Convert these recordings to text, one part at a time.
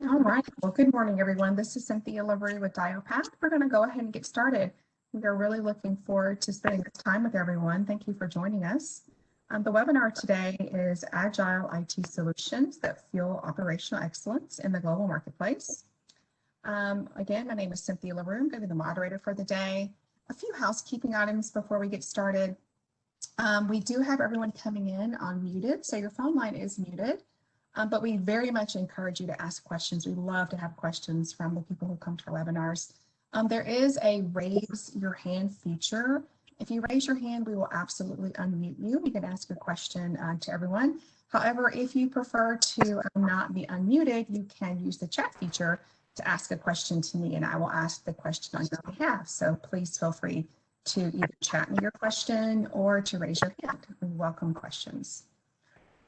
All right. Well, good morning, everyone. This is Cynthia Lavery with DioPath. We're going to go ahead and get started. We are really looking forward to spending this time with everyone. Thank you for joining us. The webinar today is Agile IT Solutions that Fuel Operational Excellence in the Global Marketplace. Again, my name is Cynthia Lavery. I'm going to be the moderator for the day. A few housekeeping items before we get started. We do have everyone coming in unmuted, so your phone line is muted. But we very much encourage you to ask questions. We love to have questions from the people who come to our webinars. There is a raise your hand feature. If you raise your hand, we will absolutely unmute you. You can ask a question to everyone. However, if you prefer to not be unmuted, you can use the chat feature to ask a question to me, and I will ask the question on your behalf. So please feel free to either chat me your question or to raise your hand. We welcome questions.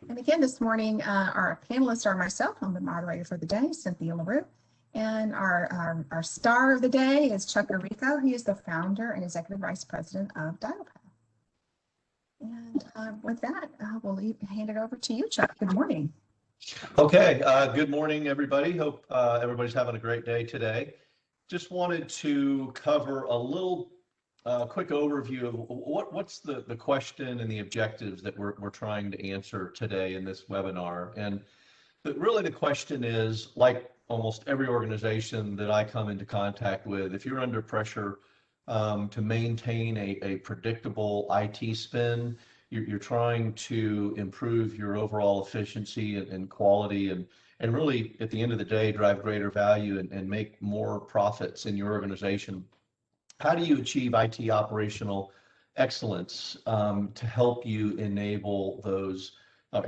And again, this morning, our panelists are myself. I'm the moderator for the day, Cynthia Lavery. And our star of the day is Chuck Orrico. He is the founder and executive vice president of DioPath. And with that, we'll hand it over to you, Chuck. Good morning. Okay, good morning, everybody. Hope everybody's having a great day today. Just wanted to cover a little quick overview of what's the question and the objectives that we're trying to answer today in this webinar. And really the question is, like almost every organization that I come into contact with, if you're under pressure to maintain a predictable IT spend, you're trying to improve your overall efficiency and quality and really at the end of the day drive greater value and make more profits in your organization. How do you achieve IT operational excellence to help you enable those,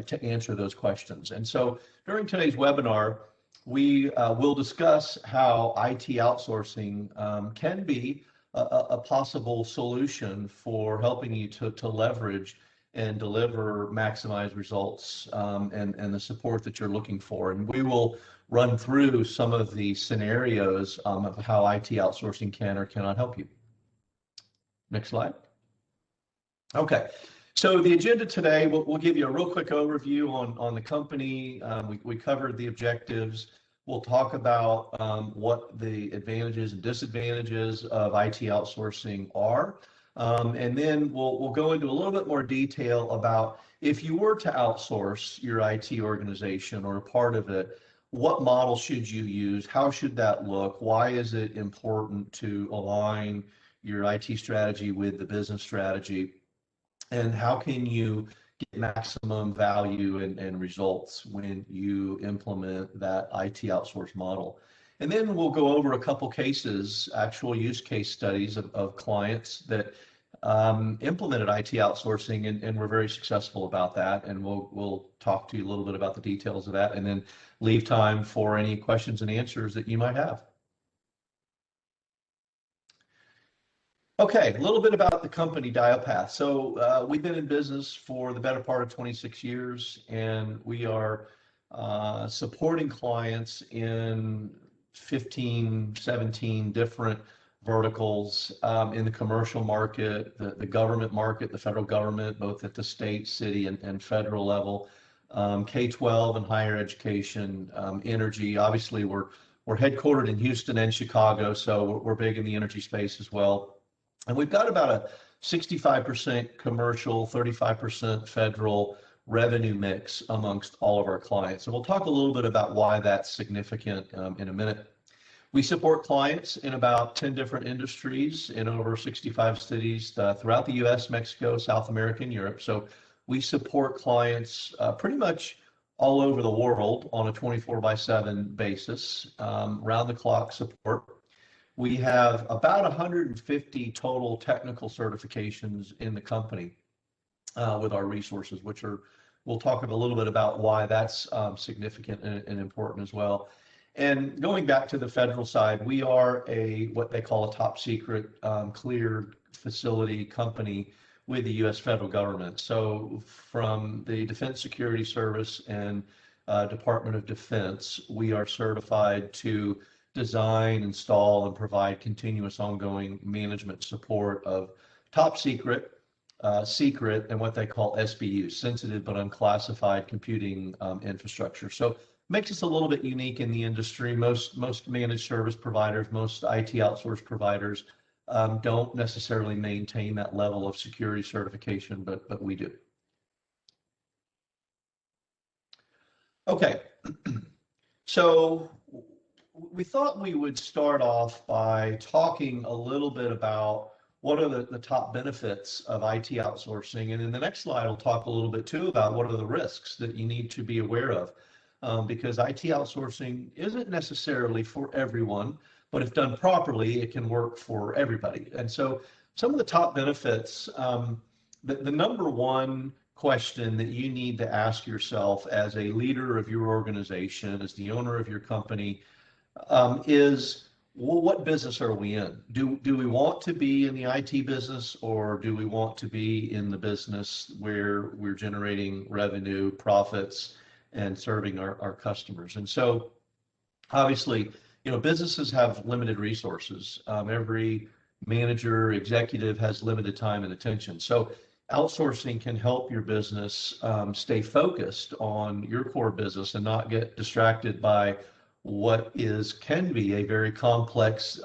to answer those questions? And so during today's webinar, we will discuss how IT outsourcing can be a possible solution for helping you to leverage and deliver maximized results and the support that you're looking for. And we will run through some of the scenarios of how IT outsourcing can or cannot help you. Next slide. Okay, so the agenda today, we'll give you a real quick overview on the company. We covered the objectives. We'll talk about what the advantages and disadvantages of IT outsourcing are. And then we'll go into a little bit more detail about if you were to outsource your IT organization or a part of it, what model should you use? How should that look? Why is it important to align your IT strategy with the business strategy? And how can you get maximum value and results when you implement that IT outsource model? And then we'll go over a couple cases, actual use case studies of clients that implemented IT outsourcing and were very successful about that. And we'll talk to you a little bit about the details of that and then leave time for any questions and answers that you might have. Okay, a little bit about the company DioPath. So we've been in business for the better part of 26 years, and we are supporting clients in 15, 17 different verticals in the commercial market, the government market, the federal government, both at the state, city, and federal level, K-12 and higher education, energy. Obviously, we're headquartered in Houston and Chicago, so we're big in the energy space as well. And we've got about a 65% commercial, 35% federal revenue mix amongst all of our clients. And we'll talk a little bit about why that's significant in a minute. We support clients in about 10 different industries in over 65 cities throughout the US, Mexico, South America, and Europe. So we support clients pretty much all over the world on a 24/7 basis, round the clock support. We have about 150 total technical certifications in the company with our resources, which we'll talk a little bit about why that's significant and important as well. And going back to the federal side, we are what they call a top secret cleared facility company with the U.S. federal government. So from the Defense Security Service and Department of Defense, we are certified to design, install, and provide continuous ongoing management support of top secret, secret, and what they call SBU, sensitive but unclassified computing infrastructure. So makes us a little bit unique in the industry. Most managed service providers, most IT outsource providers don't necessarily maintain that level of security certification, but we do. Okay, so we thought we would start off by talking a little bit about what are the top benefits of IT outsourcing. And in the next slide, I'll talk a little bit too about what are the risks that you need to be aware of. Because IT outsourcing isn't necessarily for everyone, but if done properly, it can work for everybody. And so some of the top benefits, the number one question that you need to ask yourself as a leader of your organization, as the owner of your company, is, well, what business are we in? Do we want to be in the IT business, or do we want to be in the business where we're generating revenue, profits, and serving our customers? And so obviously, businesses have limited resources. Every manager, executive has limited time and attention. So outsourcing can help your business stay focused on your core business and not get distracted by what can be a very complex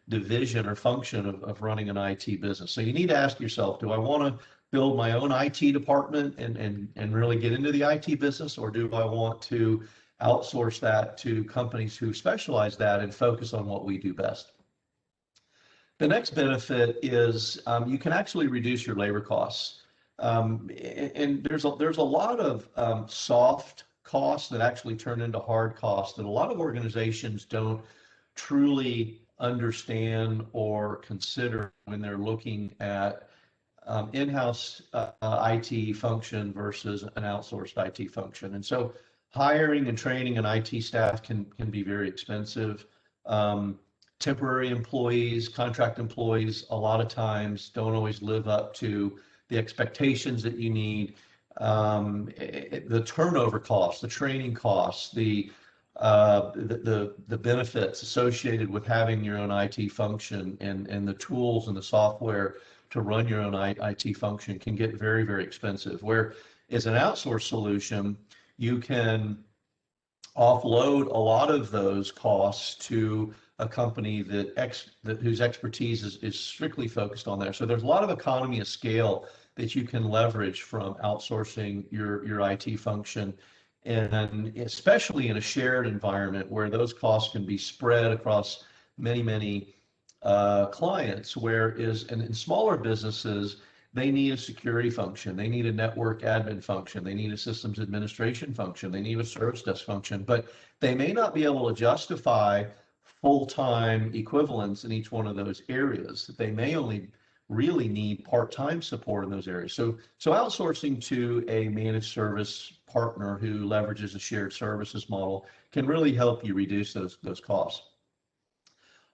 division or function of running an IT business. So you need to ask yourself, do I want to build my own IT department and really get into the IT business, or do I want to outsource that to companies who specialize that and focus on what we do best? The next benefit is you can actually reduce your labor costs. And there's a lot of soft costs that actually turn into hard costs that a lot of organizations don't truly understand or consider when they're looking at in-house IT function versus an outsourced IT function. And so hiring and training an IT staff can be very expensive. Temporary employees, contract employees, a lot of times don't always live up to the expectations that you need. The turnover costs, the training costs, the benefits associated with having your own IT function and the tools and the software to run your own IT function can get very, very expensive. Where as an outsourced solution, you can offload a lot of those costs to a company whose expertise is strictly focused on there. So there's a lot of economy of scale that you can leverage from outsourcing your IT function, and especially in a shared environment where those costs can be spread across many clients. Whereas in smaller businesses, they need a security function, they need a network admin function, they need a systems administration function, they need a service desk function, but they may not be able to justify full-time equivalents in each one of those areas. They may only really need part-time support in those areas. So outsourcing to a managed service partner who leverages a shared services model can really help you reduce those costs.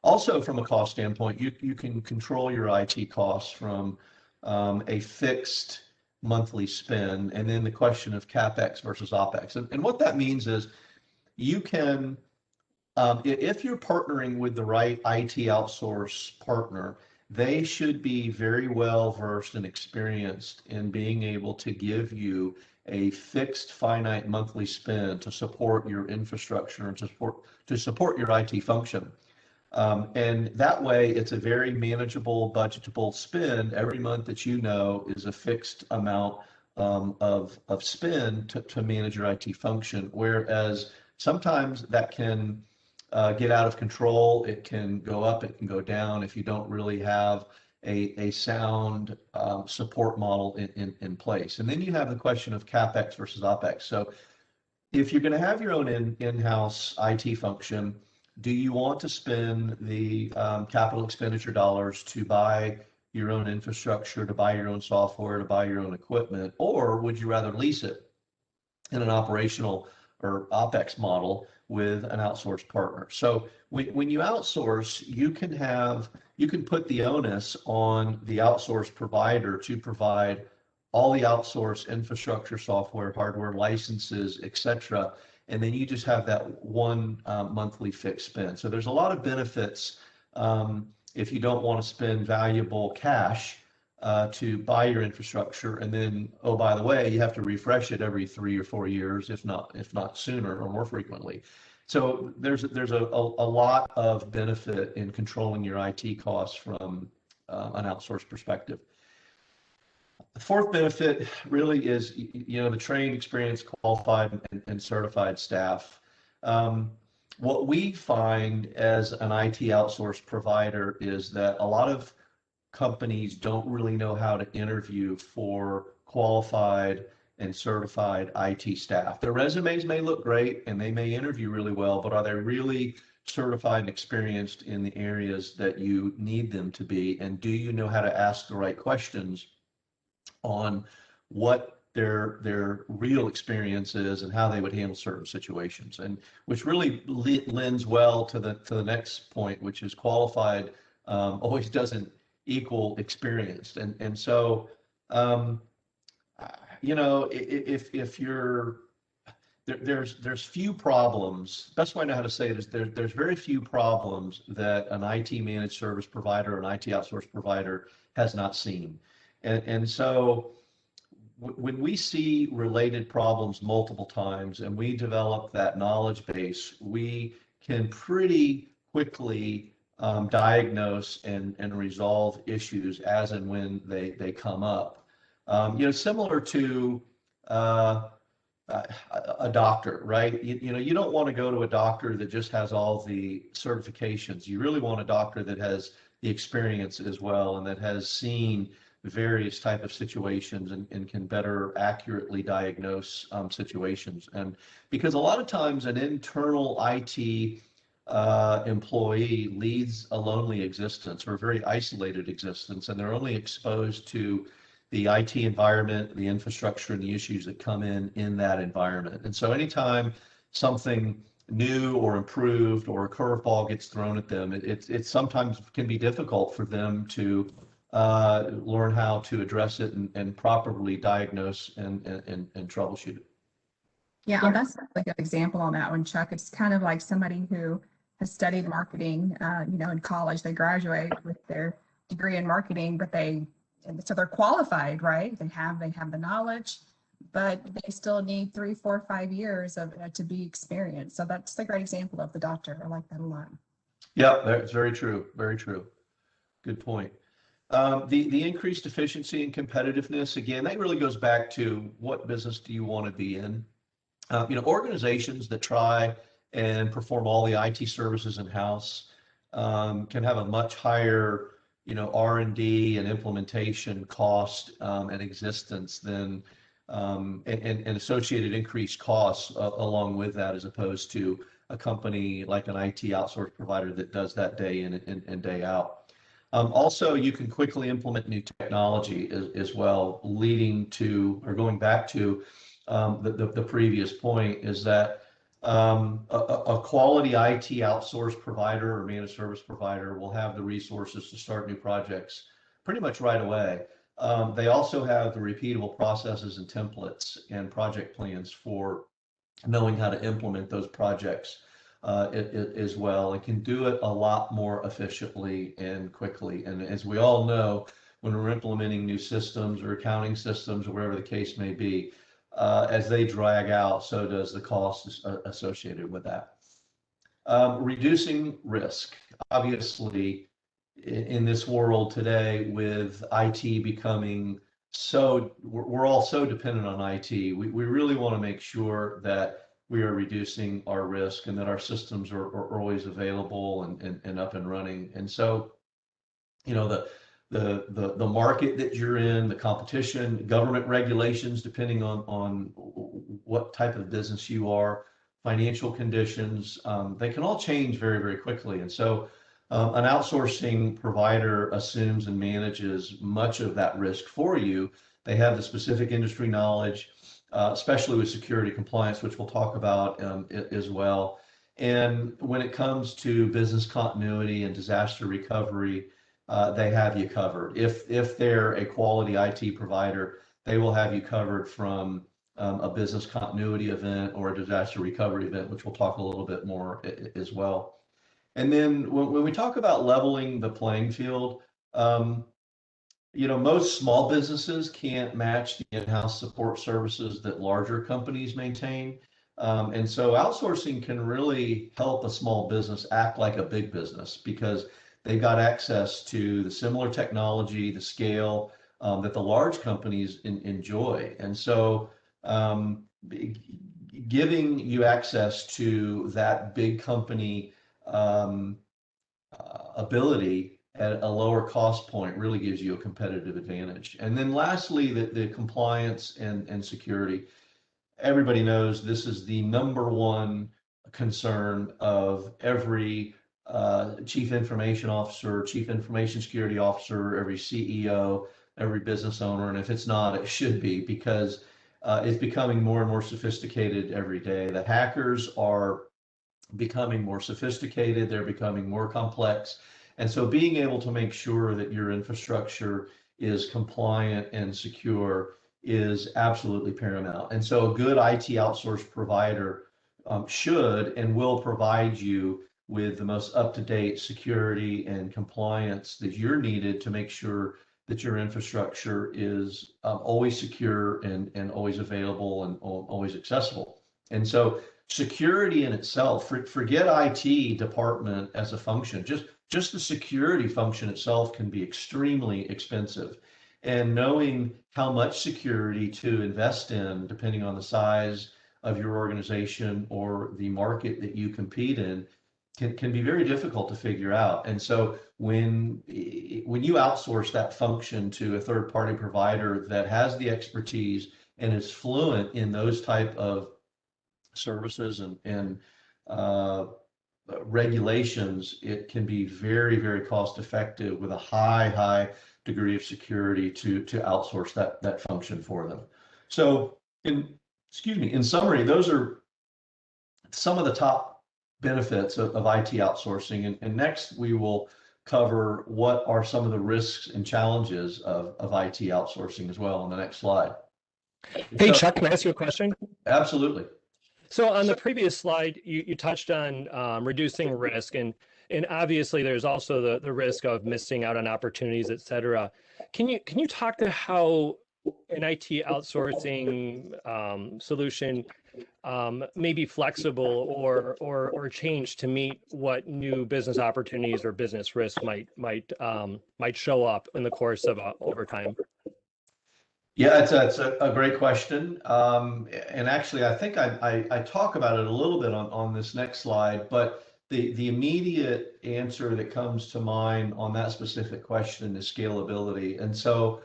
Also, from a cost standpoint, you can control your IT costs from a fixed monthly spend, and then the question of Capex versus Opex. And what that means is you can, if you're partnering with the right IT outsource partner, they should be very well versed and experienced in being able to give you a fixed finite monthly spend to support your infrastructure and to support your IT function. And that way it's a very manageable, budgetable spend every month that is a fixed amount of spend to manage your IT function. Whereas sometimes that can get out of control. It can go up, it can go down if you don't really have a sound support model in place. And then you have the question of Capex versus Opex. So if you're going to have your own in-house IT function, do you want to spend the capital expenditure dollars to buy your own infrastructure, to buy your own software, to buy your own equipment, or would you rather lease it in an operational or Opex model with an outsourced partner? So when you outsource, you can put the onus on the outsourced provider to provide all the outsourced infrastructure, software, hardware, licenses, etc. And then you just have that one monthly fixed spend. So there's a lot of benefits if you don't want to spend valuable cash to buy your infrastructure, and then, oh, by the way, you have to refresh it every 3 or 4 years, if not sooner or more frequently. So there's a lot of benefit in controlling your IT costs from an outsourced perspective. The fourth benefit really is, the trained, experienced, qualified, and certified staff. What we find as an IT outsource provider is that a lot of companies don't really know how to interview for qualified and certified IT staff. Their resumes may look great and they may interview really well, but are they really certified and experienced in the areas that you need them to be? And do you know how to ask the right questions on what their real experience is and how they would handle certain situations? And which really lends well to the next point, which is qualified always doesn't equal experienced. And so if you're there's few problems. Best way I know how to say it is there's very few problems that an IT managed service provider, an IT outsource provider has not seen. And so when we see related problems multiple times and we develop that knowledge base, we can pretty quickly diagnose and resolve issues as and when they come up. Similar to a doctor, right? You don't want to go to a doctor that just has all the certifications. You really want a doctor that has the experience as well and that has seen various type of situations and can better accurately diagnose situations. And because a lot of times an internal IT employee leads a lonely existence or a very isolated existence, and they're only exposed to the IT environment, the infrastructure, and the issues that come in that environment. And so anytime something new or improved or a curveball gets thrown at them, it sometimes can be difficult for them to learn how to address it and properly diagnose and troubleshoot it. Yeah, that's like an example on that one, Chuck. It's kind of like somebody who has studied marketing, in college. They graduate with their degree in marketing, but so they're qualified, right? They have the knowledge, but they still need 3, 4, 5 years of to be experienced. So that's a great example of the doctor. I like that a lot. Yeah, that's very true. Very true. Good point. The increased efficiency and competitiveness, again, that really goes back to what business do you want to be in? Organizations that try and perform all the IT services in-house can have a much higher R&D and implementation cost and existence than and associated increased costs along with that, as opposed to a company like an IT outsource provider that does that day in and day out. Also, you can quickly implement new technology as well, leading to, or going back to the previous point, is that a quality IT outsource provider or managed service provider will have the resources to start new projects pretty much right away. They also have the repeatable processes and templates and project plans for knowing how to implement those projects as well, and can do it a lot more efficiently and quickly. And as we all know, when we're implementing new systems or accounting systems or whatever the case may be, as they drag out, so does the cost associated with that. Reducing risk. Obviously, in this world today, with IT becoming we're all so dependent on IT, we really want to make sure that we are reducing our risk and that our systems are always available and up and running. And so, the market that you're in, the competition, government regulations, depending on what type of business you are, financial conditions, they can all change very, very quickly. And so an outsourcing provider assumes and manages much of that risk for you. They have the specific industry knowledge, especially with security compliance, which we'll talk about as well. And when it comes to business continuity and disaster recovery, they have you covered. If they're a quality IT provider, they will have you covered from a business continuity event or a disaster recovery event, which we'll talk a little bit more as well. And then when we talk about leveling the playing field, most small businesses can't match the in-house support services that larger companies maintain. And so outsourcing can really help a small business act like a big business because they've got access to the similar technology, the scale that the large companies enjoy. And so giving you access to that big company ability at a lower cost point really gives you a competitive advantage. And then lastly, the compliance and security. Everybody knows this is the number one concern of every chief information officer, chief information security officer, every CEO, every business owner. And if it's not, it should be, because it's becoming more and more sophisticated every day. The hackers are becoming more sophisticated, they're becoming more complex. And so being able to make sure that your infrastructure is compliant and secure is absolutely paramount. And so a good IT outsource provider should and will provide you with the most up-to-date security and compliance that you're needed to make sure that your infrastructure is always secure and always available and always accessible. And so security in itself, forget IT department as a function, just the security function itself can be extremely expensive. And knowing how much security to invest in, depending on the size of your organization or the market that you compete in, can be very difficult to figure out. And so when you outsource that function to a third-party provider that has the expertise and is fluent in those type of services and regulations, it can be very, very cost effective with a high degree of security to outsource that function for them. So in summary, those are some of the top benefits of IT outsourcing. And next we will cover what are some of the risks and challenges of IT outsourcing as well on the next slide. Hey, Chuck, can I ask you a question? Absolutely. So on the previous slide, you touched on reducing risk, and obviously there's also the risk of missing out on opportunities, et cetera. Can you talk to how an IT outsourcing solution may be flexible or change to meet what new business opportunities or business risk might show up in the course of over time? Yeah, it's a great question. And actually, I think I talk about it a little bit on this next slide, but the immediate answer that comes to mind on that specific question is scalability. And so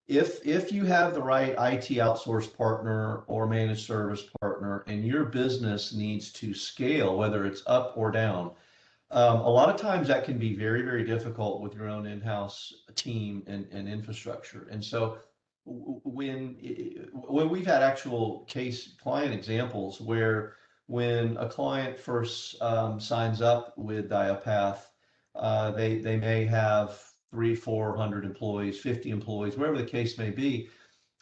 if you have the right IT outsource partner or managed service partner and your business needs to scale, whether it's up or down, a lot of times that can be very, very difficult with your own in-house team and infrastructure. And so when we've had actual case client examples where when a client first signs up with Diopath, they may have 300-400 employees, 50 employees, wherever the case may be.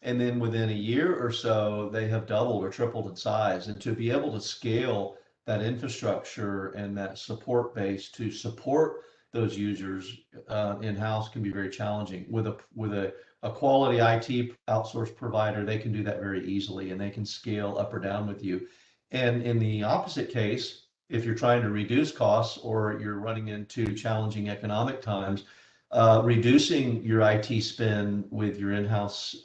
And then within a year or so, they have doubled or tripled in size. And to be able to scale that infrastructure and that support base to support those users in-house can be very challenging. With a quality IT outsource provider, they can do that very easily and they can scale up or down with you. And in the opposite case, if you're trying to reduce costs or you're running into challenging economic times, reducing your IT spend with your in-house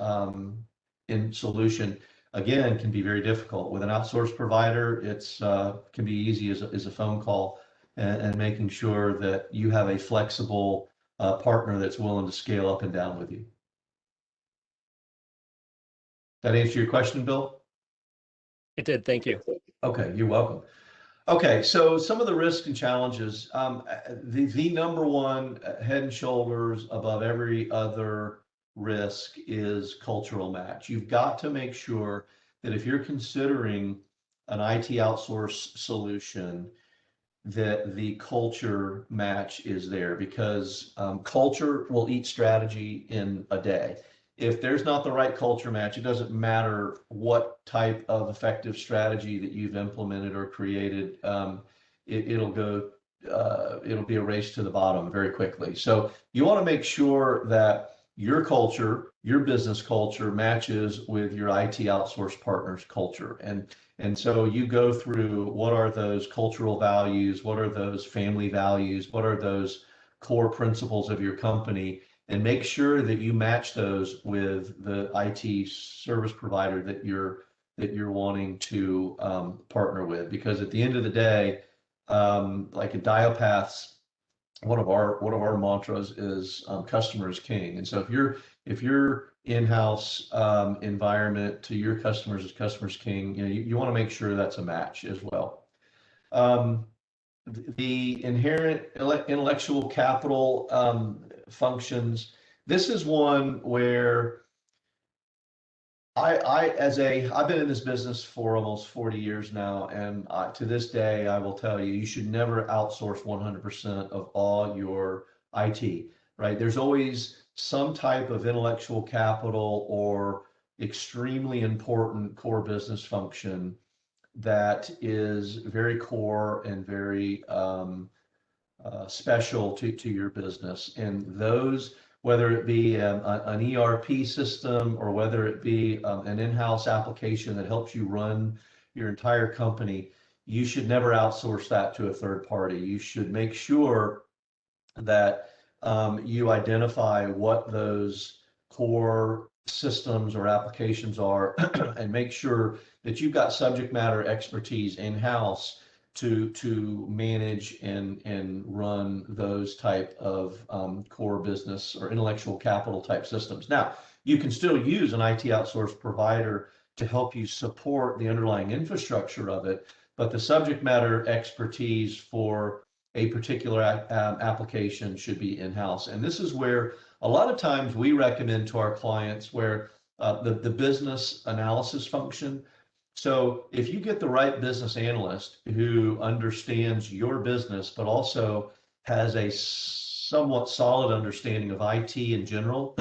solution, again, can be very difficult. With an outsourced provider, it's can be easy as a phone call and making sure that you have a flexible partner that's willing to scale up and down with you. That answer your question, Bill? It did, thank you. Okay, you're welcome. Okay, so some of the risks and challenges, the number one head and shoulders above every other risk is cultural match. You've got to make sure that if you're considering an IT outsource solution, that the culture match is there, because culture will eat strategy in a day. If there's not the right culture match, it doesn't matter what type of effective strategy that you've implemented or created, it'll be a race to the bottom very quickly. So you want to make sure that your culture, your business culture matches with your IT outsource partner's culture. And so you go through, what are those cultural values? What are those family values? What are those core principles of your company? And make sure that you match those with the IT service provider that you're wanting to partner with. Because at the end of the day, like at Diopath's, one of our mantras is customer is king. And so if your in-house environment to your customers is customer's king, you want to make sure that's a match as well. The inherent intellectual capital functions. This is one where I've been in this business for almost 40 years now, and to this day, I will tell you, you should never outsource 100% of all your IT, right? There's always some type of intellectual capital or extremely important core business function that is very core and very special to your business. And those, whether it be an ERP system or whether it be an in-house application that helps you run your entire company, you should never outsource that to a third party. You should make sure that you identify what those core systems or applications are and make sure that you've got subject matter expertise in-house to manage and run those type of core business or intellectual capital type systems. Now, you can still use an IT outsource provider to help you support the underlying infrastructure of it, but the subject matter expertise for a particular application should be in-house. And this is where a lot of times we recommend to our clients where the business analysis function. So if you get the right business analyst who understands your business, but also has a somewhat solid understanding of IT in general,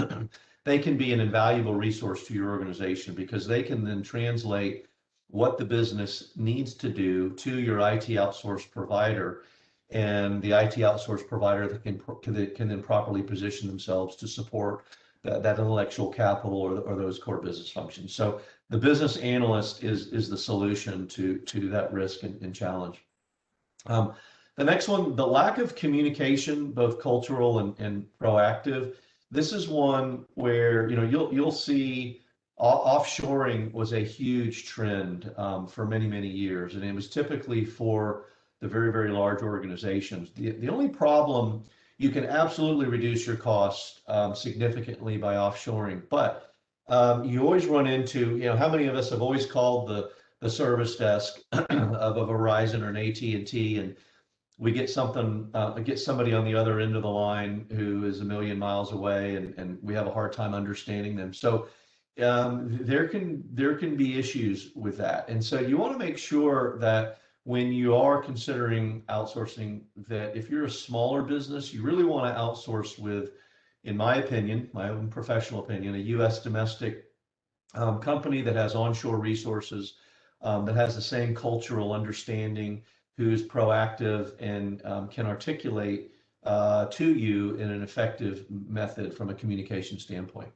they can be an invaluable resource to your organization because they can then translate what the business needs to do to your IT outsource provider, and the IT outsource provider that can then properly position themselves to support that intellectual capital or those core business functions. So the business analyst is the solution to that risk and challenge. The next one, the lack of communication, both cultural and proactive. This is one where you'll see offshoring was a huge trend for many years, and it was typically for the very large organizations. The only problem, you can absolutely reduce your costs significantly by offshoring, but you always run into, how many of us have always called the service desk of a Verizon or an AT&T, and we get somebody on the other end of the line who is a million miles away, and we have a hard time understanding them. So there can be issues with that, and so you want to make sure that when you are considering outsourcing, that if you're a smaller business, you really want to outsource with, in my opinion, my own professional opinion, a U.S. domestic company that has onshore resources, that has the same cultural understanding, who's proactive and can articulate to you in an effective method from a communication standpoint.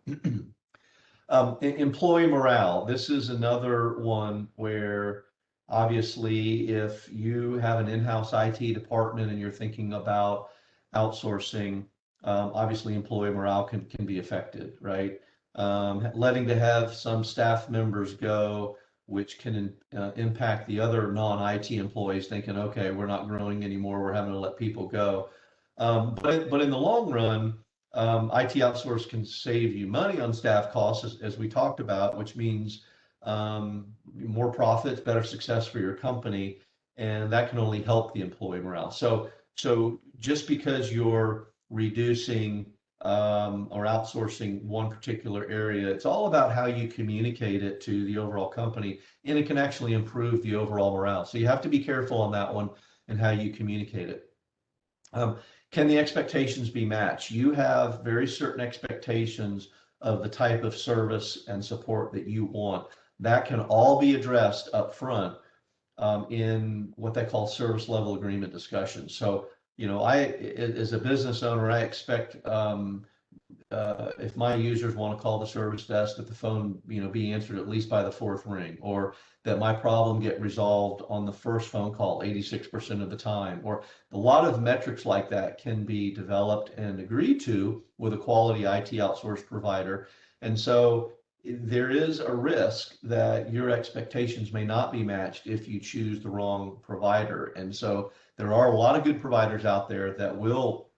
Employee morale. This is another one where obviously if you have an in-house IT department and you're thinking about outsourcing, obviously employee morale can be affected, right? Letting to have some staff members go, which can impact the other non-IT employees thinking, okay, we're not growing anymore, we're having to let people go. But in the long run, IT outsource can save you money on staff costs, as we talked about, which means more profits, better success for your company, and that can only help the employee morale. So just because you're reducing or outsourcing one particular area, it's all about how you communicate it to the overall company, and it can actually improve the overall morale. So you have to be careful on that one and how you communicate it. Can the expectations be matched? You have very certain expectations of the type of service and support that you want. That can all be addressed up front in what they call service level agreement discussions. So, as a business owner, I expect if my users want to call the service desk, that the phone, be answered at least by the fourth ring, or that my problem get resolved on the first phone call 86% of the time, or a lot of metrics like that can be developed and agreed to with a quality IT outsource provider. And so there is a risk that your expectations may not be matched if you choose the wrong provider. And so there are a lot of good providers out there that will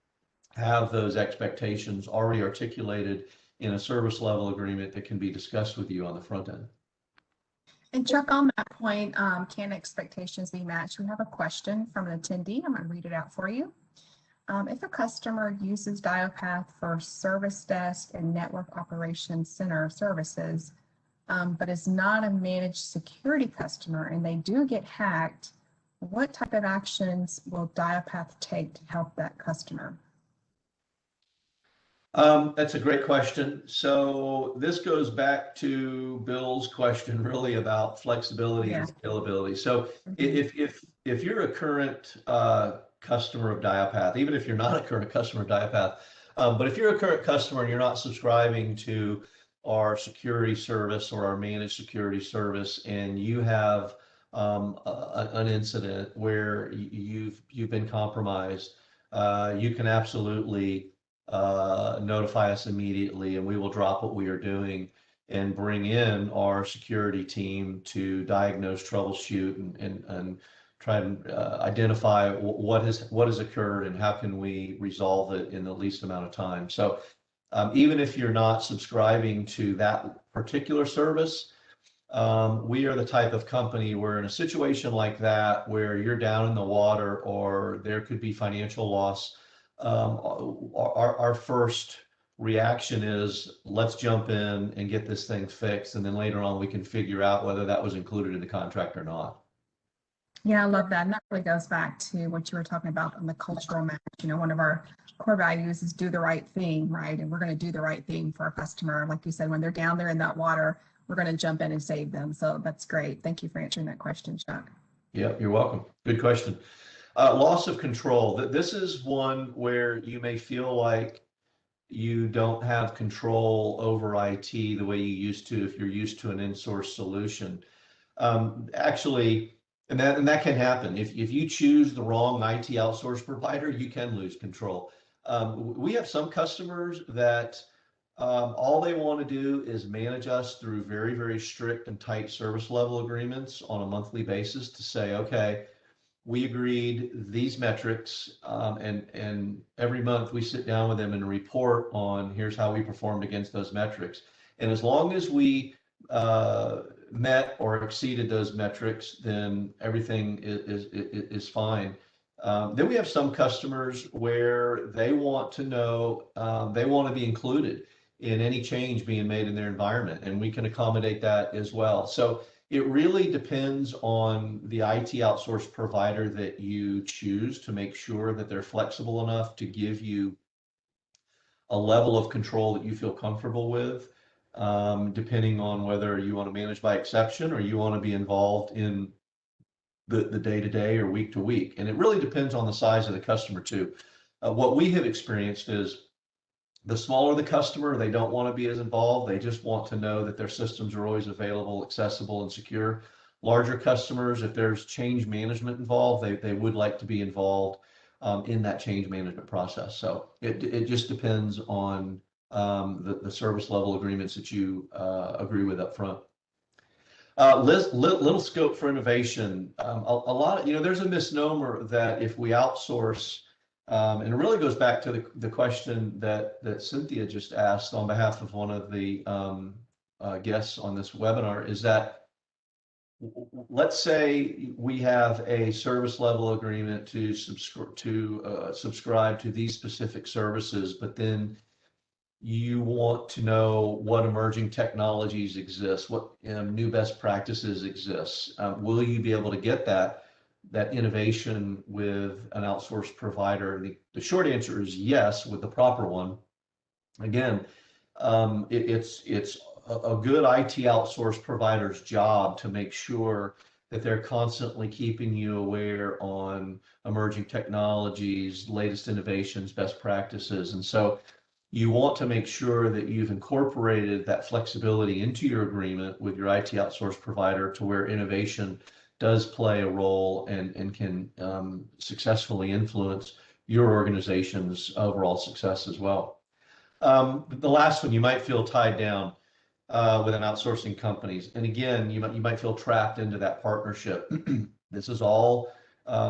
have those expectations already articulated in a service level agreement that can be discussed with you on the front end. And Chuck, on that point, can expectations be matched? We have a question from an attendee. I'm going to read it out for you. If a customer uses DialPath for service desk and network operations center services, but is not a managed security customer and they do get hacked, what type of actions will DialPath take to help that customer? That's a great question. So this goes back to Bill's question really about flexibility and scalability. So if you're a current customer of DialPath, even if you're not a current customer of DialPath, but if you're a current customer and you're not subscribing to our security service or our managed security service, and you have an incident where you've been compromised, you can absolutely notify us immediately, and we will drop what we are doing and bring in our security team to diagnose, troubleshoot, and try and identify what has occurred and how can we resolve it in the least amount of time. So even if you're not subscribing to that particular service, we are the type of company where in a situation like that, where you're down in the water or there could be financial loss, our first reaction is let's jump in and get this thing fixed, and then later on we can figure out whether that was included in the contract or not. Yeah, I love that. And that really goes back to what you were talking about on the cultural match. One of our core values is do the right thing, right? And we're going to do the right thing for our customer. Like you said, when they're down there in that water, we're going to jump in and save them. So that's great. Thank you for answering that question, Chuck. Yeah, you're welcome. Good question. Loss of control. This is one where you may feel like you don't have control over IT the way you used to if you're used to an in-source solution. Actually, and that can happen. If you choose the wrong IT outsource provider, you can lose control. We have some customers that all they want to do is manage us through very, very strict and tight service level agreements on a monthly basis to say, okay, we agreed these metrics, and every month we sit down with them and report on here's how we performed against those metrics. And as long as we met or exceeded those metrics, then everything is fine. Then we have some customers where they want to know, they want to be included in any change being made in their environment, and we can accommodate that as well. So it really depends on the IT outsource provider that you choose to make sure that they're flexible enough to give you a level of control that you feel comfortable with, depending on whether you want to manage by exception or you want to be involved in the day-to-day or week-to-week. And it really depends on the size of the customer too. What we have experienced is the smaller the customer, they don't want to be as involved. They just want to know that their systems are always available, accessible, and secure. Larger customers, if there's change management involved, they would like to be involved in that change management process. So it just depends on the service level agreements that you agree with up front. Little scope for innovation. A lot of, there's a misnomer that if we outsource, and it really goes back to the question that Cynthia just asked on behalf of one of the guests on this webinar, is that let's say we have a service level agreement to subscribe to these specific services, but then you want to know what emerging technologies exist, what new best practices exist. Will you be able to get that innovation with an outsourced provider? The short answer is yes, with the proper one. Again, it's a good IT outsource provider's job to make sure that they're constantly keeping you aware on emerging technologies, latest innovations, best practices. And so you want to make sure that you've incorporated that flexibility into your agreement with your IT outsource provider to where innovation does play a role and can successfully influence your organization's overall success as well. The last one, you might feel tied down within outsourcing companies. And again, you might feel trapped into that partnership. This is all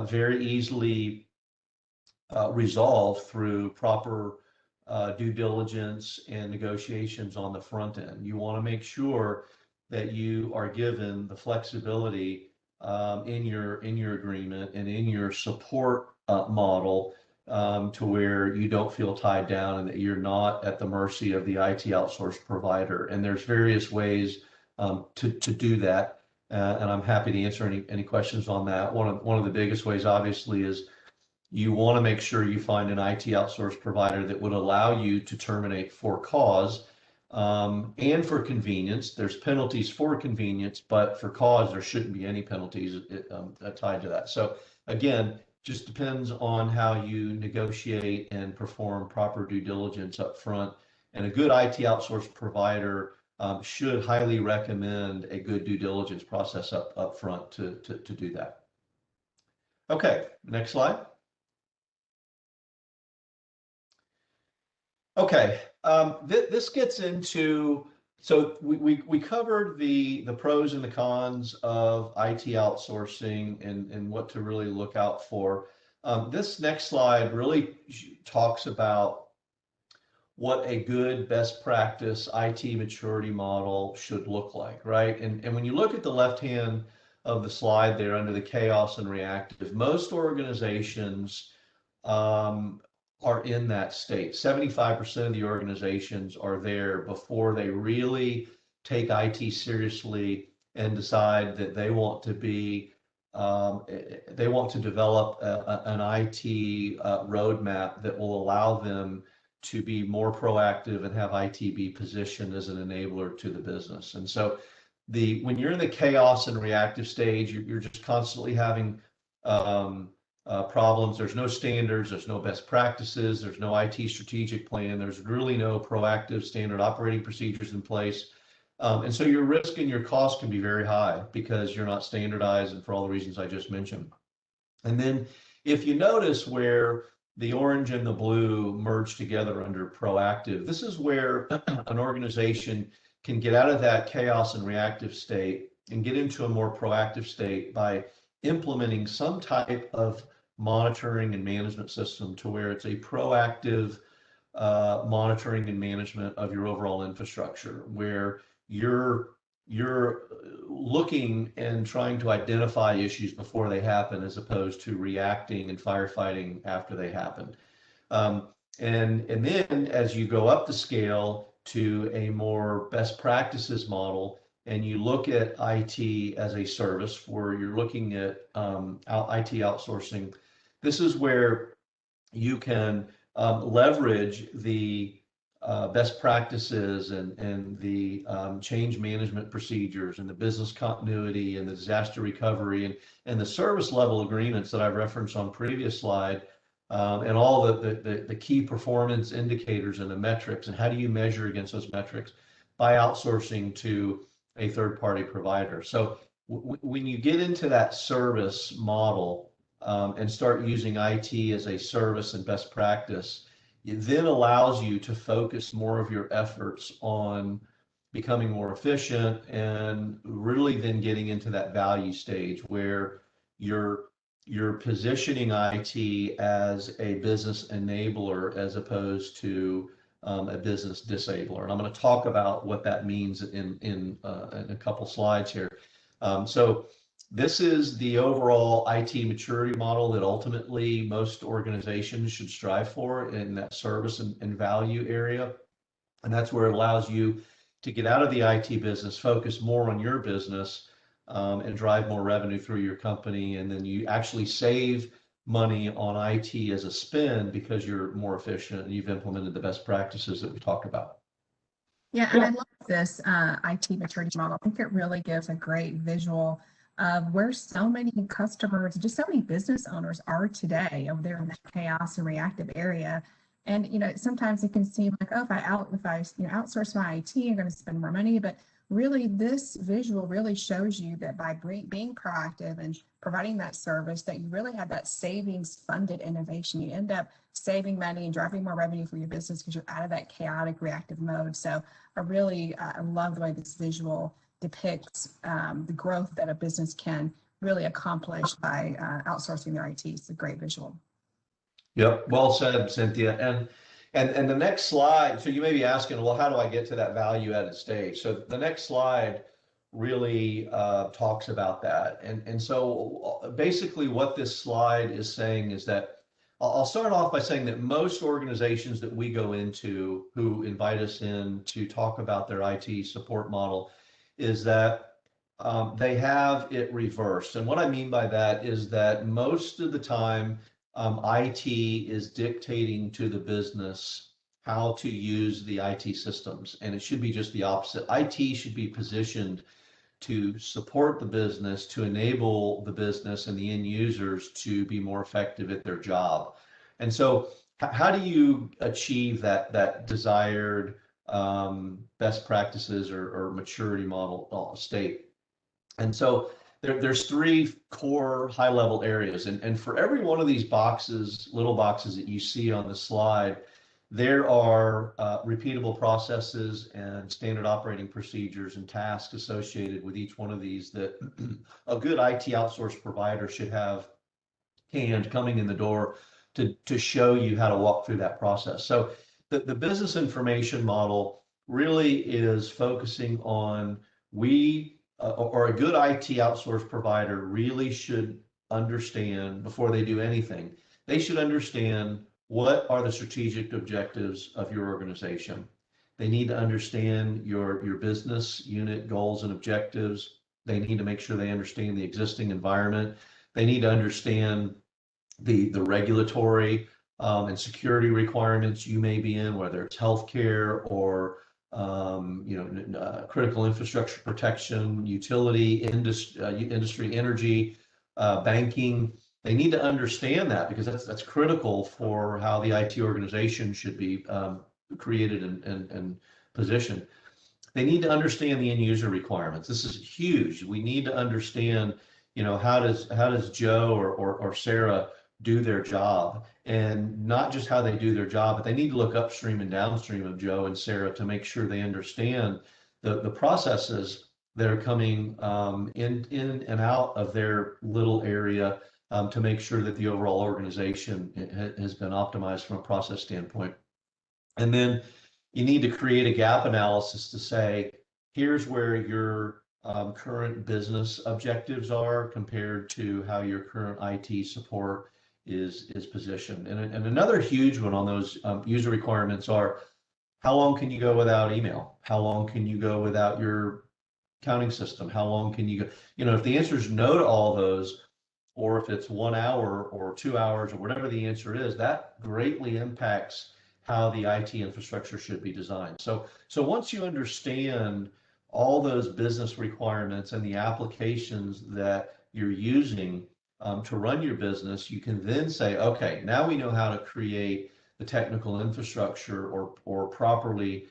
very easily resolved through proper due diligence and negotiations on the front end. You want to make sure that you are given the flexibility in your agreement and in your support model to where you don't feel tied down and that you're not at the mercy of the IT outsource provider. And there's various ways to do that. And I'm happy to answer any questions on that. One of the biggest ways, obviously, is you want to make sure you find an IT outsource provider that would allow you to terminate for cause and for convenience. There's penalties for convenience, but for cause, there shouldn't be any penalties tied to that. So again, just depends on how you negotiate and perform proper due diligence up front. And a good IT outsource provider should highly recommend a good due diligence process up front to do that. Okay, next slide. Okay, this gets into, so we covered the pros and the cons of IT outsourcing and what to really look out for. This next slide really talks about what a good best practice IT maturity model should look like, right? And when you look at the left hand of the slide there under the chaos and reactive, most organizations are in that state. 75% of the organizations are there before they really take IT seriously and decide that they want to be, they want to develop an IT roadmap that will allow them to be more proactive and have IT be positioned as an enabler to the business. And so when you're in the chaos and reactive stage, you're just constantly having problems. There's no standards, there's no best practices, there's no IT strategic plan, there's really no proactive standard operating procedures in place. And so your risk and your cost can be very high because you're not standardized and for all the reasons I just mentioned. And then if you notice where the orange and the blue merge together under proactive, this is where an organization can get out of that chaos and reactive state and get into a more proactive state by implementing some type of monitoring and management system to where it's a proactive monitoring and management of your overall infrastructure, where you're looking and trying to identify issues before they happen as opposed to reacting and firefighting after they happen. And then as you go up the scale to a more best practices model, and you look at IT as a service where you're looking at IT outsourcing, this is where you can leverage the best practices and the change management procedures and the business continuity and the disaster recovery and the service level agreements that I referenced on previous slide, and all the key performance indicators and the metrics, and how do you measure against those metrics by outsourcing to a third-party provider. So when you get into that service model and start using IT as a service and best practice, it then allows you to focus more of your efforts on becoming more efficient and really then getting into that value stage where you're positioning IT as a business enabler as opposed to a business disabler. And I'm going to talk about what that means in a couple slides here. So this is the overall IT maturity model that ultimately most organizations should strive for in that service and value area. And that's where it allows you to get out of the IT business, focus more on your business, and drive more revenue through your company. And then you actually save money on IT as a spend because you're more efficient and you've implemented the best practices that we talked about. Yeah, and I love this IT maturity model. I think it really gives a great visual of where so many customers, just so many business owners are today over there in the chaos and reactive area. And sometimes it can seem like, oh, if I outsource my IT, I'm going to spend more money. But really, this visual really shows you that by being proactive and providing that service, that you really have that savings funded innovation. You end up saving money and driving more revenue for your business because you're out of that chaotic reactive mode. So I love the way this visual depicts the growth that a business can really accomplish by outsourcing their IT. It's a great visual. Yep, well said, Cynthia. And the next slide, so you may be asking, well, how do I get to that value added stage? So the next slide really talks about that. And so basically what this slide is saying is that I'll start off by saying that most organizations that we go into who invite us in to talk about their IT support model is that they have it reversed. And what I mean by that is that most of the time, IT is dictating to the business how to use the IT systems, and it should be just the opposite. IT should be positioned to support the business, to enable the business and the end users to be more effective at their job. And so how do you achieve that desired best practices or maturity model state? And so there's three core high level areas. And for every one of these boxes, little boxes that you see on the slide, there are repeatable processes and standard operating procedures and tasks associated with each one of these that a good IT outsource provider should have canned coming in the door to show you how to walk through that process. So the business information model really is focusing on or a good IT outsource provider really should understand before they do anything. They should understand what are the strategic objectives of your organization. They need to understand your business unit goals and objectives. They need to make sure they understand the existing environment. They need to understand the regulatory and security requirements you may be in, whether it's healthcare or critical infrastructure protection, utility, industry, energy, banking. They need to understand that because that's critical for how the IT organization should be created and positioned. They need to understand the end user requirements. This is huge. We need to understand, how does Joe or Sarah do their job, and not just how they do their job, but they need to look upstream and downstream of Joe and Sarah to make sure they understand the processes that are coming in and out of their little area to make sure that the overall organization has been optimized from a process standpoint. And then you need to create a gap analysis to say, here's where your current business objectives are compared to how your current IT support is positioned. And another huge one on those user requirements are, how long can you go without email? How long can you go without your accounting system? How long can you go? If the answer is no to all those, or if it's 1 hour or 2 hours or whatever the answer is, that greatly impacts how the IT infrastructure should be designed. So once you understand all those business requirements and the applications that you're using to run your business, you can then say, okay, now we know how to create the technical infrastructure or properly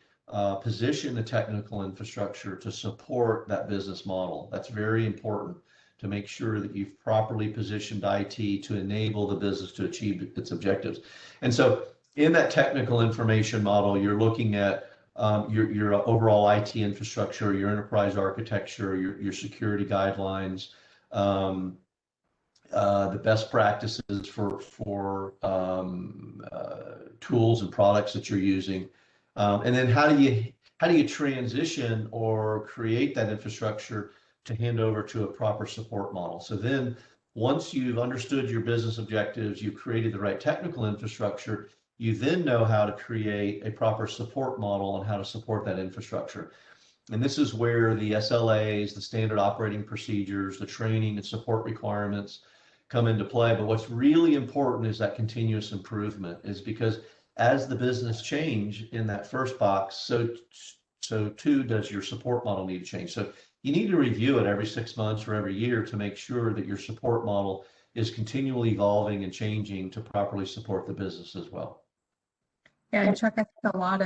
position the technical infrastructure to support that business model. That's very important to make sure that you've properly positioned IT to enable the business to achieve its objectives. And so in that technical information model, you're looking at your overall IT infrastructure, your enterprise architecture, your security guidelines, the best practices for tools and products that you're using, and then how do you transition or create that infrastructure to hand over to a proper support model. So then once you've understood your business objectives, you've created the right technical infrastructure, you then know how to create a proper support model and how to support that infrastructure. And this is where the SLAs, the standard operating procedures, the training and support requirements come into play. But what's really important is that continuous improvement, is because as the business change in that first box, so too does your support model need to change. So you need to review it every 6 months or every year to make sure that your support model is continually evolving and changing to properly support the business as well. Yeah, and Chuck, I think a lot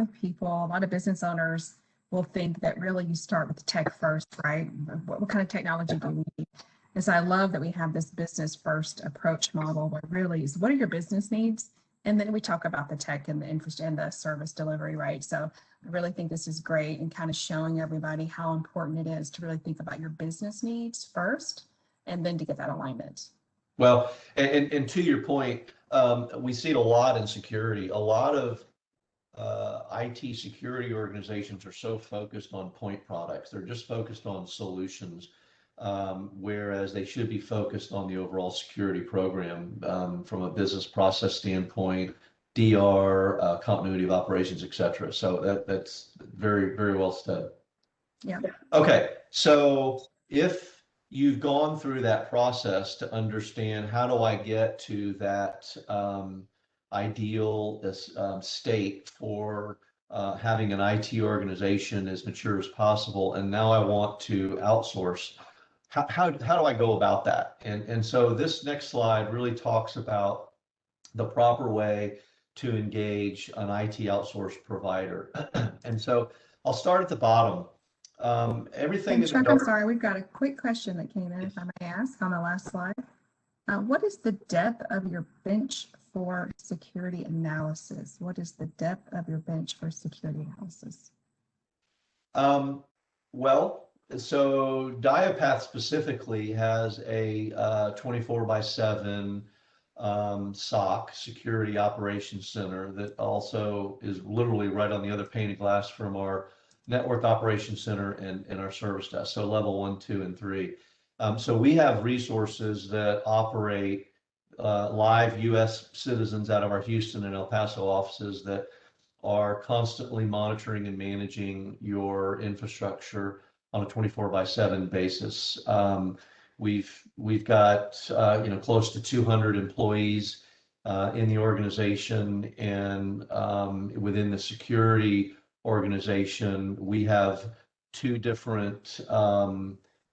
of people, a lot of business owners will think that really you start with tech first, right? What kind of technology do we need? And so I love that we have this business first approach model where really is what are your business needs? And then we talk about the tech and the interest and the service delivery, right? So I really think this is great and kind of showing everybody how important it is to really think about your business needs first and then to get that alignment. Well, and to your point, we see it a lot in security. A lot of IT security organizations are so focused on point products. They're just focused on solutions, whereas they should be focused on the overall security program from a business process standpoint, DR, continuity of operations, et cetera. So that's very, very well said. Yeah. Okay, so if you've gone through that process to understand how do I get to that ideal state for having an IT organization as mature as possible, and now I want to outsource, how do I go about that? And so this next slide really talks about the proper way to engage an IT outsource provider. And so I'll start at the bottom. Everything And Chuck, I'm sorry, we've got a quick question that came in, if I may ask, on the last slide. What is the depth of your bench for security analysis? What is the depth of your bench for security analysis? Well, so Diopath specifically has a 24/7 SOC, Security Operations Center, that also is literally right on the other pane of glass from our Network Operations Center and our service desk, so level 1, 2, and 3. So we have resources that operate live US citizens out of our Houston and El Paso offices that are constantly monitoring and managing your infrastructure on a 24/7 basis. We've got close to 200 employees in the organization, and within the security organization, we have two different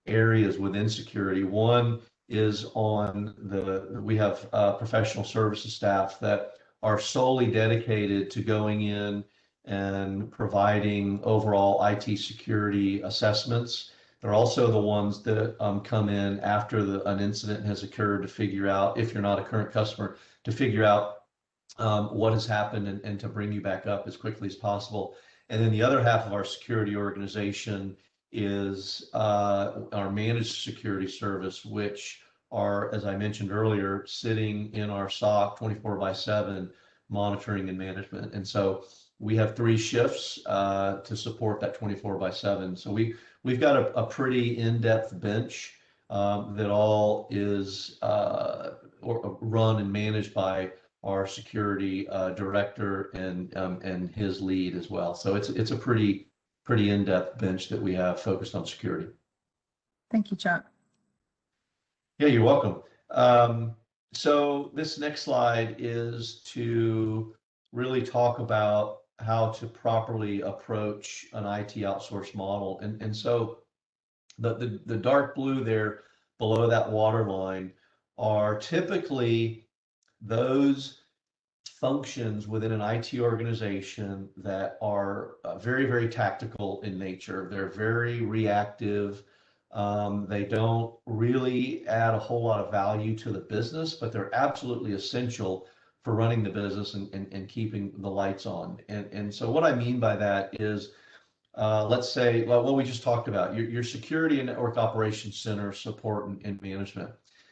areas within security. One is we have professional services staff that are solely dedicated to going in and providing overall IT security assessments. They're also the ones that come in after an incident has occurred to figure out, if you're not a current customer, to figure out what has happened and to bring you back up as quickly as possible. And then the other half of our security organization is our managed security service, which are, as I mentioned earlier, sitting in our SOC 24/7 monitoring and management. And so we have 3 shifts to support that 24/7. So we've got a pretty in-depth bench that all is run and managed by our security director and his lead as well. So it's a pretty in-depth bench that we have focused on security. Thank you, Chuck. Yeah, you're welcome. So this next slide is to really talk about how to properly approach an IT outsource model. And so the dark blue there below that waterline are typically those functions within an IT organization that are very, very tactical in nature. They're very reactive. They don't really add a whole lot of value to the business, but they're absolutely essential for running the business and keeping the lights on. And so what I mean by that is, let's say, what we just talked about, your security and network operations center support and management.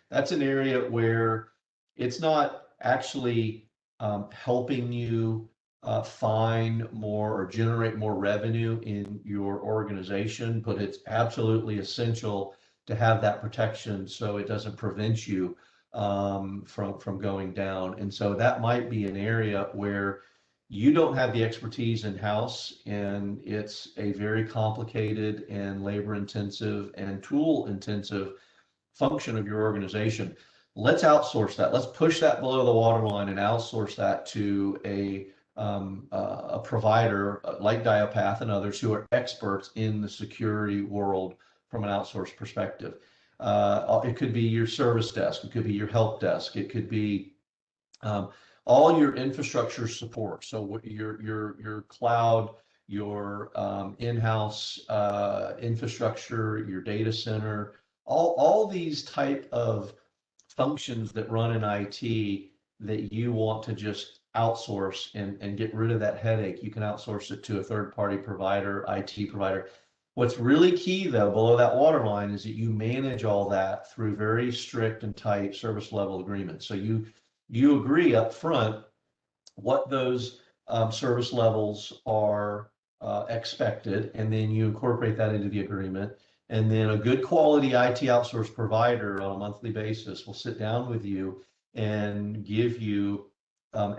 That's an area where it's not actually helping you find more or generate more revenue in your organization, but it's absolutely essential to have that protection so it doesn't prevent you from going down. And so that might be an area where you don't have the expertise in-house, and it's a very complicated and labor-intensive and tool-intensive function of your organization. Let's outsource that. Let's push that below the waterline and outsource that to a provider like Diopath and others who are experts in the security world from an outsourced perspective. It could be your service desk. It could be your help desk. It could be all your infrastructure support. So your cloud, your in-house infrastructure, your data center, all these type of functions that run in IT that you want to just outsource and get rid of that headache. You can outsource it to a third-party provider, IT provider. What's really key, though, below that waterline is that you manage all that through very strict and tight service level agreements. So you agree up front what those service levels are expected, and then you incorporate that into the agreement. And then a good quality IT outsource provider on a monthly basis will sit down with you and give you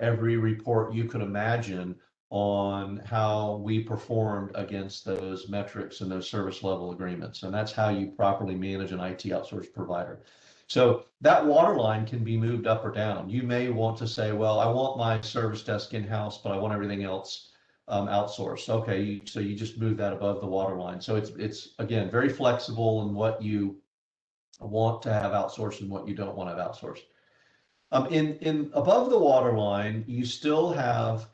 every report you could imagine on how we performed against those metrics and those service level agreements. And that's how you properly manage an IT outsource provider. So that waterline can be moved up or down. You may want to say, well, I want my service desk in-house, but I want everything else outsourced. Okay, so you just move that above the waterline. So it's again, very flexible in what you want to have outsourced and what you don't want to have outsourced. In above the waterline, you still have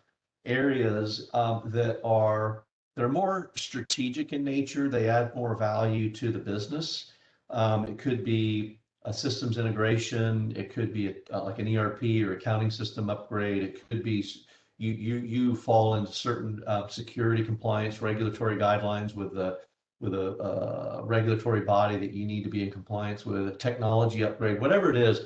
areas that are more strategic in nature. They add more value to the business. It could be a systems integration. It could be like an ERP or accounting system upgrade. It could be you fall into certain security compliance regulatory guidelines with a regulatory body that you need to be in compliance with, a technology upgrade, whatever it is.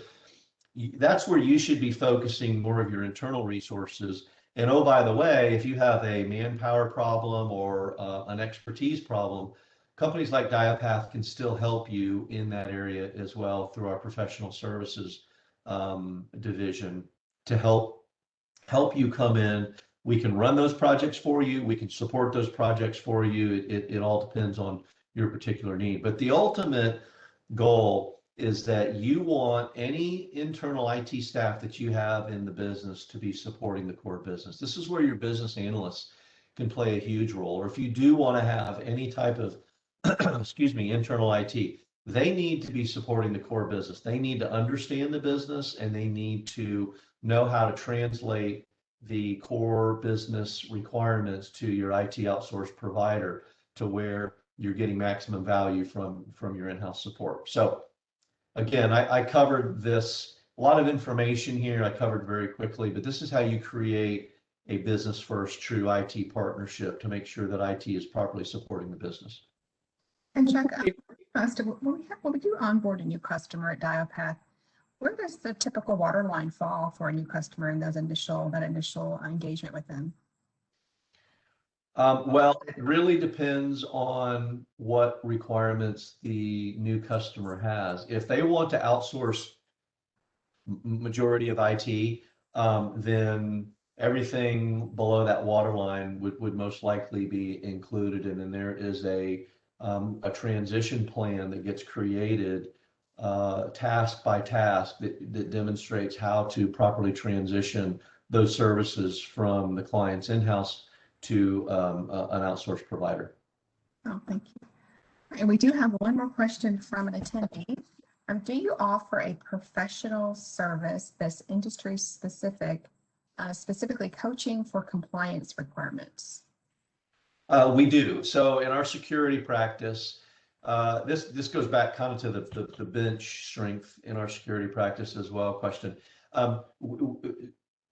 That's where you should be focusing more of your internal resources. And oh, by the way, if you have a manpower problem or an expertise problem, companies like Diapath can still help you in that area as well through our professional services division to help you come in. We can run those projects for you. We can support those projects for you. It all depends on your particular need. But the ultimate goal is that you want any internal IT staff that you have in the business to be supporting the core business. This is where your business analysts can play a huge role. Or if you do want to have any type of, excuse me, internal IT, they need to be supporting the core business. They need to understand the business, and they need to know how to translate the core business requirements to your IT outsource provider to where you're getting maximum value from your in-house support. So again, I covered this, a lot of information here I covered very quickly, but this is how you create a business first true IT partnership to make sure that IT is properly supporting the business. And Chuck, when we do onboard a new customer at Diapath, where does the typical waterline fall for a new customer in that initial engagement with them? Well, it really depends on what requirements the new customer has. If they want to outsource majority of IT, then everything below that waterline would most likely be included. And then there is a transition plan that gets created task by task that demonstrates how to properly transition those services from the client's in-house to an outsourced provider. Oh, thank you. And we do have one more question from an attendee. Do you offer a professional service that's industry specific, specifically coaching for compliance requirements? We do. So in our security practice, this goes back kind of to the bench strength in our security practice as well. Question.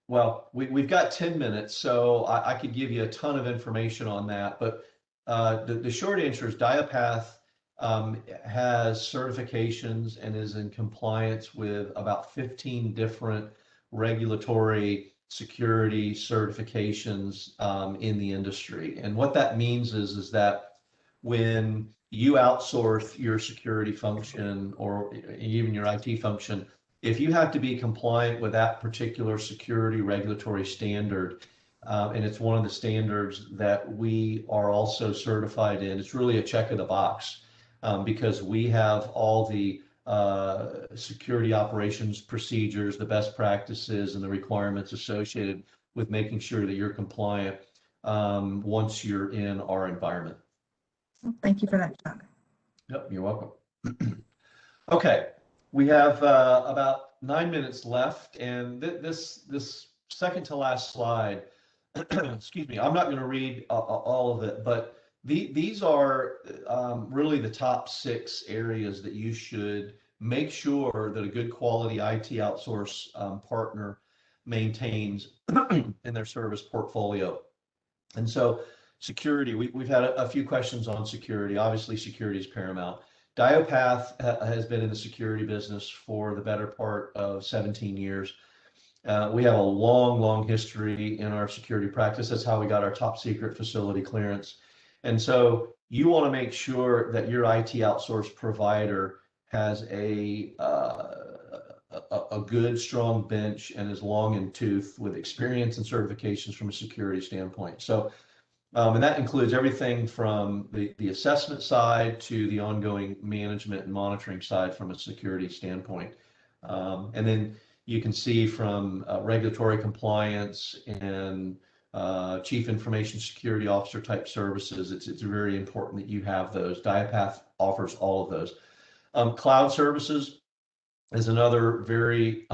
Well, we've got 10 minutes, so I could give you a ton of information on that. But the short answer is Diapath has certifications and is in compliance with about 15 different regulatory security certifications in the industry. And what that means is that when you outsource your security function or even your IT function, if you have to be compliant with that particular security regulatory standard, and it's one of the standards that we are also certified in, it's really a check of the box because we have all the security operations procedures, the best practices, and the requirements associated with making sure that you're compliant once you're in our environment. Thank you for that, Chuck. Yep, you're welcome. Okay, we have about 9 minutes left, and this second to last slide, excuse me, I'm not going to read all of it, but these are really the top 6 areas that you should make sure that a good quality IT outsource partner maintains in their service portfolio. And so security, we've had a few questions on security. Obviously, security is paramount. Diopath has been in the security business for the better part of 17 years. We have a long history in our security practice. That's how we got our top secret facility clearance. And so you want to make sure that your IT outsource provider has a good, strong bench and is long in tooth with experience and certifications from a security standpoint. So, and that includes everything from the assessment side to the ongoing management and monitoring side from a security standpoint. And then you can see from regulatory compliance and chief information security officer type services, it's very important that you have those. Diopath offers all of those. Cloud services is another very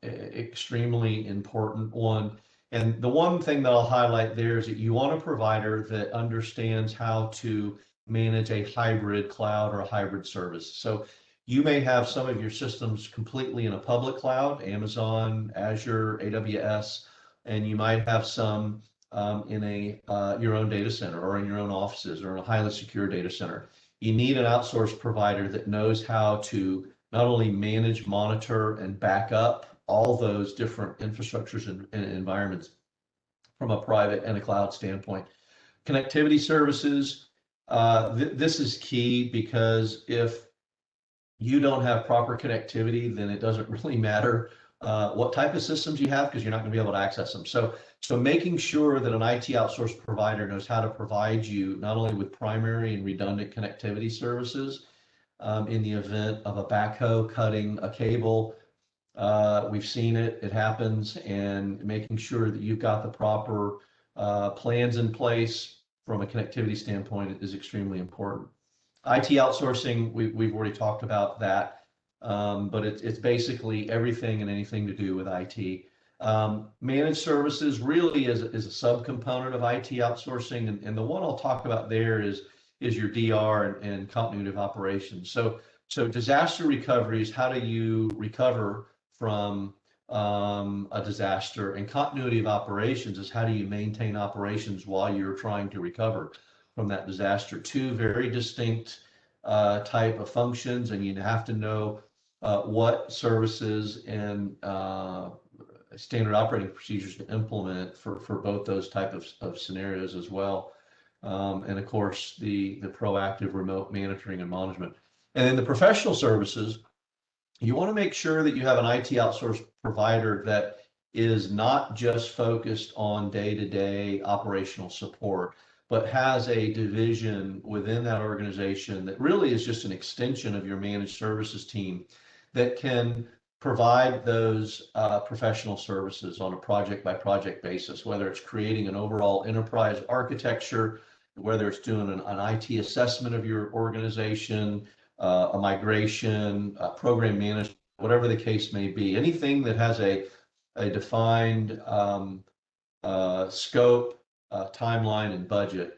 extremely important one. And the one thing that I'll highlight there is that you want a provider that understands how to manage a hybrid cloud or a hybrid service. So you may have some of your systems completely in a public cloud, Amazon, Azure, AWS, and you might have some in your own data center or in your own offices or in a highly secure data center. You need an outsourced provider that knows how to not only manage, monitor, and back up all those different infrastructures and environments from a private and a cloud standpoint. Connectivity services, this is key, because if you don't have proper connectivity, then it doesn't really matter what type of systems you have, because you're not going to be able to access them. So making sure that an IT outsource provider knows how to provide you not only with primary and redundant connectivity services in the event of a backhoe cutting a cable. We've seen it happens, and making sure that you've got the proper plans in place from a connectivity standpoint is extremely important. IT outsourcing, we've already talked about that, but it's basically everything and anything to do with IT. Managed services really is a subcomponent of IT outsourcing, and the one I'll talk about there is your DR and continuity of operations. So disaster recovery is how do you recover from a disaster, and continuity of operations is how do you maintain operations while you're trying to recover from that disaster. Two very distinct type of functions, and you have to know what services and standard operating procedures to implement for both those type of scenarios as well. And of course, the proactive remote monitoring and management. And then the professional services, you want to make sure that you have an IT outsource provider that is not just focused on day-to-day operational support, but has a division within that organization that really is just an extension of your managed services team that can provide those professional services on a project-by-project basis, whether it's creating an overall enterprise architecture, whether it's doing an IT assessment of your organization, a migration, program management, whatever the case may be. Anything that has a defined scope, timeline, and budget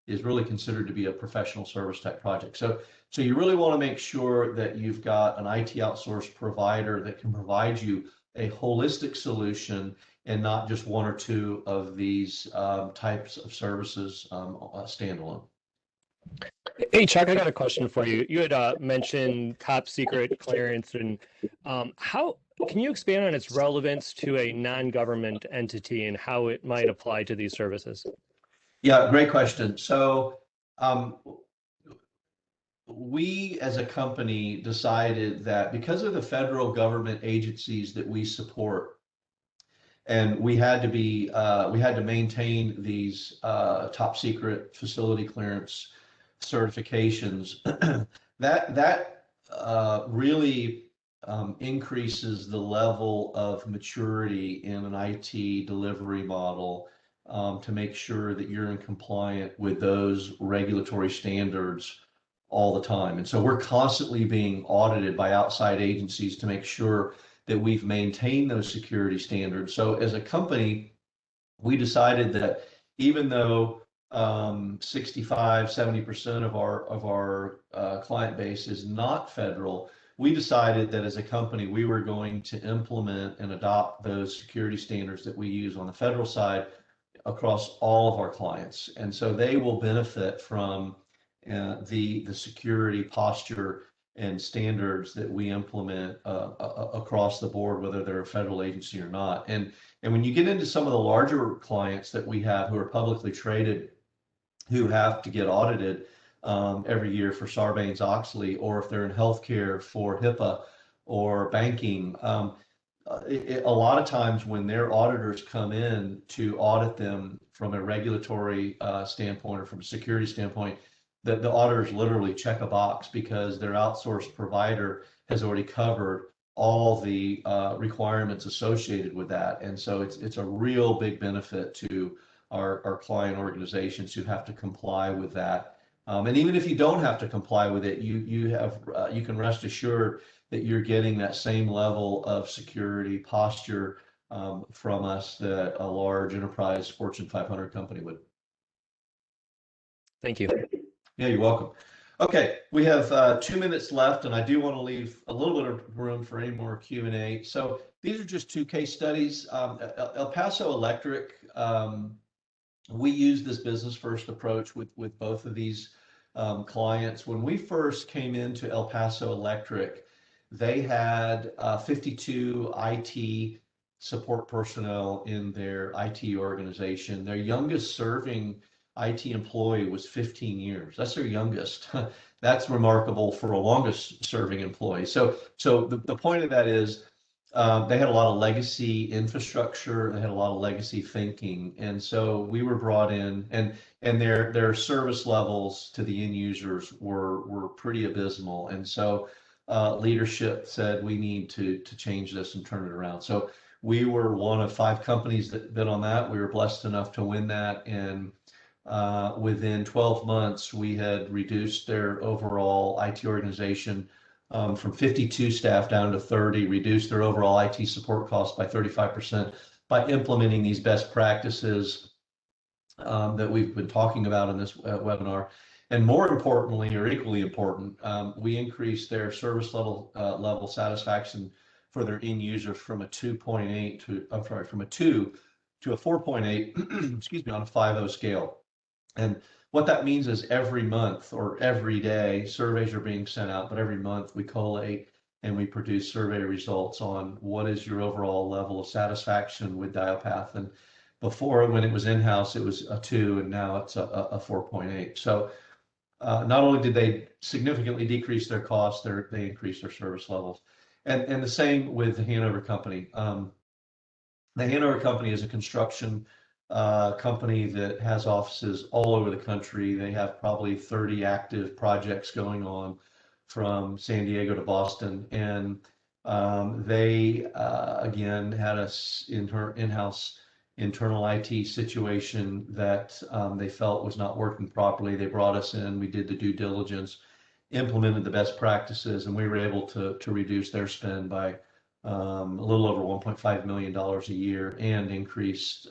is really considered to be a professional service type project. So you really want to make sure that you've got an IT outsource provider that can provide you a holistic solution and not just one or two of these types of services standalone. Hey, Chuck, I got a question for you. You had mentioned top secret clearance, and how can you expand on its relevance to a non-government entity and how it might apply to these services? Yeah, great question. So we as a company decided that because of the federal government agencies that we support, and we had to maintain these top secret facility clearance certifications, that really increases the level of maturity in an IT delivery model to make sure that you're in compliant with those regulatory standards all the time. And so we're constantly being audited by outside agencies to make sure that we've maintained those security standards. So as a company, we decided that even though 65–70% of our client base is not federal, we decided that as a company we were going to implement and adopt those security standards that we use on the federal side across all of our clients, and so they will benefit from the security posture and standards that we implement across the board, whether they're a federal agency or not. And when you get into some of the larger clients that we have who are publicly traded, who have to get audited every year for Sarbanes-Oxley, or if they're in healthcare for HIPAA or banking, a lot of times when their auditors come in to audit them from a regulatory standpoint or from a security standpoint, the auditors literally check a box because their outsourced provider has already covered all the requirements associated with that. And so it's a real big benefit to our client organizations who have to comply with that. And even if you don't have to comply with it, you can rest assured that you're getting that same level of security posture from us that a large enterprise Fortune 500 company would. Thank you. Yeah, you're welcome. Okay, we have 2 minutes left, and I do want to leave a little bit of room for any more Q&A. So these are just 2 case studies. El Paso Electric, we use this business first approach with both of these clients. When we first came into El Paso Electric, they had 52 IT support personnel in their IT organization. Their youngest serving IT employee was 15 years. That's their youngest. That's remarkable for a longest serving employee. So the point of that is they had a lot of legacy infrastructure. They had a lot of legacy thinking. And so we were brought in, and their service levels to the end users were pretty abysmal. And so leadership said, we need to change this and turn it around. So we were one of 5 companies that bid on that. We were blessed enough to win that. And within 12 months, we had reduced their overall IT organization from 52 staff down to 30, reduced their overall IT support costs by 35% by implementing these best practices that we've been talking about in this webinar. And more importantly, or equally important, we increased their service level satisfaction for their end users from a 2.8 to, I'm sorry, from a 2 to a 4.8, excuse me, on a 5.0 scale. And what that means is every month or every day, surveys are being sent out, but every month we collate and we produce survey results on what is your overall level of satisfaction with Dialpath. And before, when it was in-house, it was a 2, and now it's a 4.8. So not only did they significantly decrease their costs, they increased their service levels. And the same with the Hanover Company. The Hanover Company is a construction company that has offices all over the country. They have probably 30 active projects going on from San Diego to Boston. And they, again, had an in-house internal IT situation that they felt was not working properly. They brought us in, we did the due diligence, implemented the best practices, and we were able to reduce their spend by a little over $1.5 million a year and increase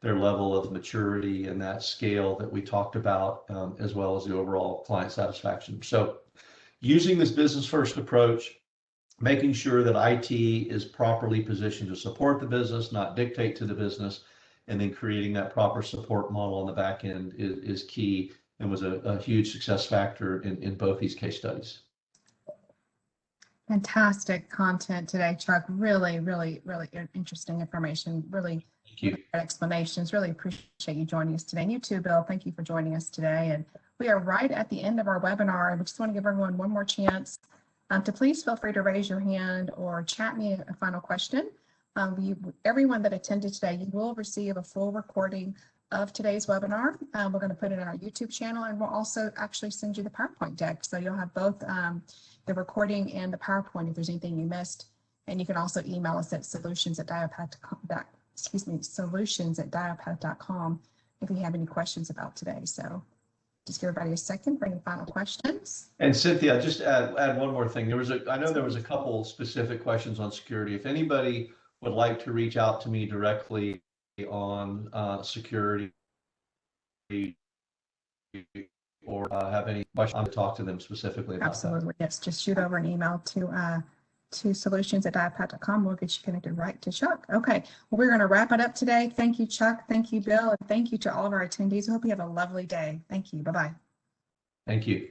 their level of maturity and that scale that we talked about, as well as the overall client satisfaction. So using this business first approach, making sure that IT is properly positioned to support the business, not dictate to the business, and then creating that proper support model on the back end is key, and was a huge success factor in both these case studies. Fantastic content today, Chuck. Really, really, really interesting information. Really good explanations. Really appreciate you joining us today. And you too, Bill. Thank you for joining us today. And we are right at the end of our webinar. And we just want to give everyone one more chance to please feel free to raise your hand or chat me a final question. Everyone that attended today, you will receive a full recording of today's webinar. We're going to put it on our YouTube channel, and we'll also actually send you the PowerPoint deck. So you'll have both the recording and the PowerPoint if there's anything you missed. And you can also email us at solutions@dialpath.com if you have any questions about today. So Just give everybody a second for any final questions. And Cynthia, just add one more thing. I know there was a couple specific questions on security. If anybody would like to reach out to me directly on security or have any questions, to talk to them specifically about Absolutely, yes. Just shoot over an email to solutions@diapat.com. We'll get you connected right to Chuck. Okay, well, we're going to wrap it up today. Thank you, Chuck. Thank you, Bill. And thank you to all of our attendees. I hope you have a lovely day. Thank you. Bye-bye. Thank you.